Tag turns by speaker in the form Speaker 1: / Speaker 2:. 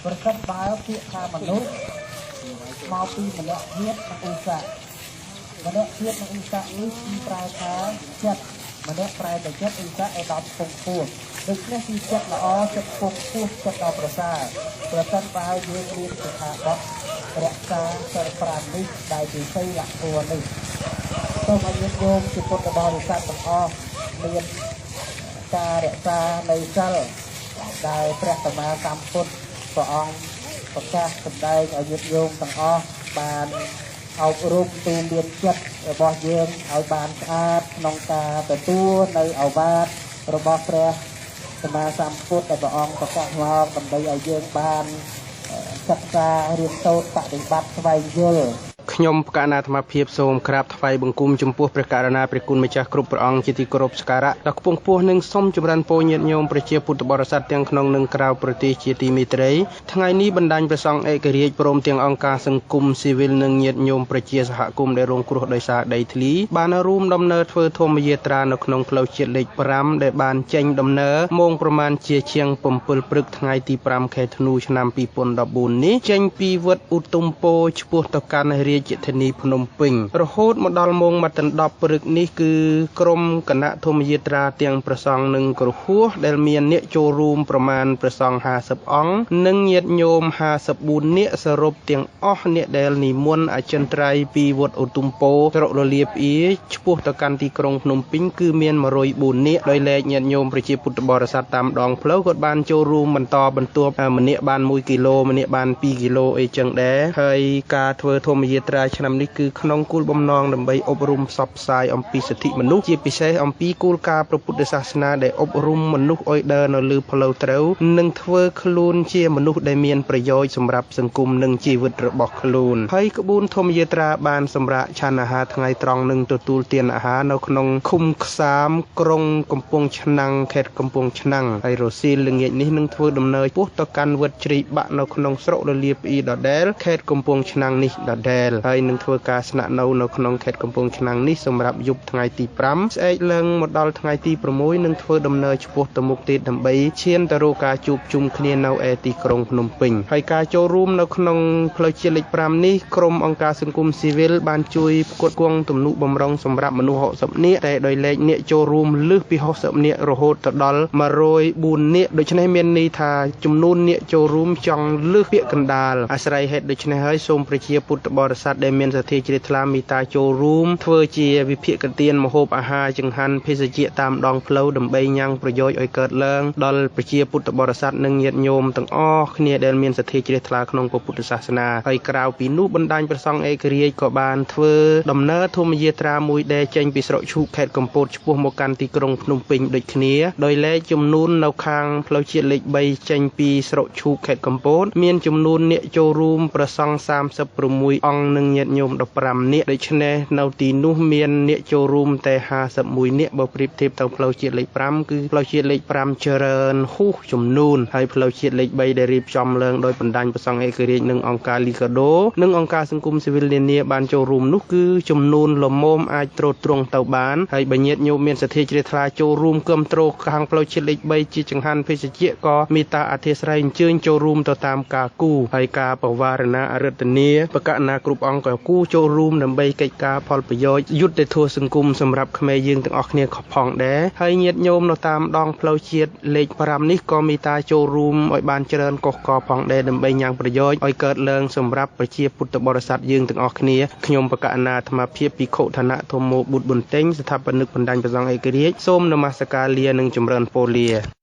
Speaker 1: ប្រសិនបើពាក្យថាមនុស្សមកពីម្នាក់ធាតុនិងឧស្សាហ៍ម្នាក់ធាតុនិងឧស្សាហ៍នេះគឺប្រែថាចិត្តម្នាក់ប្រែតែចិត្តឧស្សាហ៍ឲ្យដល់ពងពោះដូច្នេះគឺចិត្តល្អចិត្តពងពោះចិត្តដល់ប្រសើរប្រសិនបើយើងរៀនសិក្ខាបទរក្សាសិល5នេះដែលជាសីលធម៌នេះសូមឲ្យញាតិញោមជាពុទ្ធបរិស័ទទាំងអស់មានការរក្សានៅសិលដែលព្រះសម្មាសម្ពុទ្ធព្រះអង្គប្រកាសសម្ដែងឲ្យញាតិញោមទាំងអស់បានអប់រំទូលមានចិត្តរបស់យើងឲ្យបានស្អាតក្នុងការទទួលនៅឱវាទរបស់ព្រះសម្មាសម្ពុទ្ធដែលព្រះអង្គប្រកាសមកដើម្បីឲ្យយើងបានសិក្សារៀនសូត្របប្រតិបត្តិស្វែងយល់ខ្ញុំផ្កាណាអាត្មាភាពសូមក្រាបថ្វាយបង្គំចំពោះព្រះករុណាព្រះគុណម្ចាស់គ្រប់ព្រះអង្គជាទីគោរពសក្ការៈដ៏ខ្ពង់ខ្ពស់និងសូមចម្រើនពរញាតិញោមប្រជាពុទ្ធបរិស័ទទាំងក្នុងនិងក្រៅប្រទេសជាទីមេត្រីថ្ងៃនេះបណ្ដាញព្រះសង្ឃឯករាជ្យព្រមទាំងអង្គការសង្គមស៊ីវិលនិងញាតិញោមប្រជាសហគមន៍ដែលរងគ្រោះដោយសារដីធ្លីបានរួមដំណើរធ្វើធម្មយាត្រានៅក្នុងផ្លូវជាតិលេខ5ដែលបានចេញដំណើរម៉ោងប្រមាណជាជាង7ព្រឹកថ្ងៃទី5ខែធ្នូឆ្នាំ2014នេះចេញពីវត្តឧទុមពោឆ្ពោះទៅកាន់រាជធានីភ្នំពេញរហូតមកដល់ម៉ោងមកដល់10ព្រឹកនេះគឺក្រុមគណៈធម្មយាត្រាទាំងព្រះសង្ឃនិងគ្រហស្ថដែលមានអ្នកចូលរួមប្រមាណព្រះសង្ឃ50អង្គនិងញាតិញោម54នាក់សរុបទាំងអស់អ្នកដែលនិមន្តអចិន្ត្រៃយ៍ពីវត្តឧទុមពោត្រកលលាភីឆ្ពោះទៅកាន់ទីក្រុងភ្នំពេញគឺមាន104នាក់ដោយឡែកញាតិញោមប្រជាពុទ្ធបរិស័ទតាមដងផ្លូវក៏បានចូលរួមបន្តបន្ទាប់ម្នាក់បាន1គីឡូម្នាក់បាន2គីឡូអីចឹងដែរហើយការធ្វើធម្មយាត្រាឆ្នាំនេះគឺក្នុងគោលបំណងដើម្បីអប់រំផ្សព្វផ្សាយអំពីសិទ្ធិមនុស្សជាពិសេសអំពីគោលការណ៍ព្រះពុទ្ធសាសនាដែលអប់រំមនុស្សឲ្យដើរនៅលើផ្លូវត្រូវនិងធ្វើខ្លួនជាមនុស្សដែលមានប្រយោជន៍សម្រាប់សង្គមនិងជីវិតរបស់ខ្លួនហើយក្បួនធម្មយាត្រាបានសម្រាប់ឆានអាហារថ្ងៃត្រង់និងទទួលទានអាហារនៅក្នុងឃុំខ្សាមក្រុងកំពង់ឆ្នាំងខេត្តកំពង់ឆ្នាំងហើយរសៀលល្ងាចនេះនឹងធ្វើដំណើរពោះទៅកាន់វត្តជ្រៃបាក់នៅក្នុងស្រុករលាភីដដែលខេត្តកំពង់ឆ្នាំងនេះដដែលហើយនឹងធ្វើការស្នាក់នៅក្នុងខេត្តកំពង់ឆ្នាំងនេះសម្រាប់យប់ថ្ងៃទី5ស្អែកឡើងមកដល់ថ្ងៃទី6នឹងធ្វើដំណើរឆ្ពោះទៅមុខទៀតដើម្បីឈានទៅរកការជួបជុំគ្នានៅឯទីក្រុងភ្នំពេញហើយការចូលរួមនៅក្នុងផ្លូវជាតិលេខ5នេះក្រុមអង្គការសង្គមស៊ីវិលបានជួយផ្គត់ផ្គង់ទំនុកបម្រុងសម្រាប់មនុស្ស60នាក់តែដោយឡែកអ្នកចូលរួមលើសពី60នាក់រហូតទៅដល់104នាក់ដូច្នេះមានន័យថាចំនួនអ្នកចូលរួមចង់លើសពាក្យកណ្ដាលអាស្រ័យហេតុដូច្នេះហើយសូមប្រជាពុទ្ធបរិស័ទដែលមានសទ្ធាជ្រះថ្លាមេត្តាចូលរួមធ្វើជាវិភាគទានម្ហូបអាហារចង្ហាន់ភេសជ្ជៈតាមដងផ្លូវដើម្បីញ៉ាំងប្រយោជន៍ឲ្យកើតឡើងដល់ប្រជាពុទ្ធបរិស័ទនិងញាតិញោមទាំងអស់គ្នាដែលមានសទ្ធាជ្រះថ្លាក្នុងពុទ្ធសាសនាហើយក្រៅពីនោះបណ្ដាញព្រះសង្ឃឯករាជ្យក៏បានធ្វើដំណើរធម្មយាត្រាមួយដែលចេញពីស្រុកឈូកខេត្តកំពតឆ្ពោះមកកាន់ទីក្រុងភ្នំពេញដូចគ្នាដោយឡែកចំនួននៅខាងផ្លូវជាតិលេខ3ចេញពីស្រុកឈូកខេត្តកំពតមានចំនួនអ្នកចូលរួមព្រះសង្ឃ36អង្គនិងញាតិញោម15នាក់ដូច្នេះនៅទីនោះមានអ្នកចូលរួមតែ51នាក់បើប្រៀបធៀបទៅផ្លូវជាតិលេខ5គឺផ្លូវជាតិលេខ5ច្រើនហួសចំនួនហើយផ្លូវជាតិលេខ3ដែលរៀបចំឡើងដោយបណ្ដាញព្រះសង្ឃឯករាជ្យនិងអង្គការលីកាដូនិងអង្គការសង្គមស៊ីវិលនានាបានចូលរួមនោះគឺចំនួនលមមអាចត្រួតត្រងទៅបានហើយបើញាតិញោមមានសទ្ធាជ្រះថ្លាចូលរួមគាំទ្រខាងផ្លូវជាតិលេខ3ជាចង្ហាន់ភេសជ្ជៈក៏មេត្តាអធិស្ឋានអញ្ជើញចូលរួមទៅតាមការគូហើយការបវារណាអរិទ្ធនាបកណាគ្រប់អង្គក៏គូចូលរួមដើម្បីកិច្ចការផលប្រយោជន៍យុត្តិធម៌សង្គមសម្រាប់ខ្មែរយើងទាំងអស់គ្នាផងដែរហើយញាតិញោមនៅតាមដងផ្លូវជាតិលេខ5នេះក៏មេត្តាចូលរួមឲ្យបានច្រើនកុសកផងដែរដើម្បីញ៉ាំងប្រយោជន៍ឲ្យកើតឡើងសម្រាប់ប្រជាពុទ្ធបរិស័ទយើងទាំងអស់គ្នាខ្ញុំបកណាអាត្មាភាពភិក្ខុឋានៈធម្មបុត្របន្ទែងស្ថាបនិកបណ្ដាញព្រះសង្ឃឯករាជ្យសូមនមស្ការលានិងចម្រើនពរលា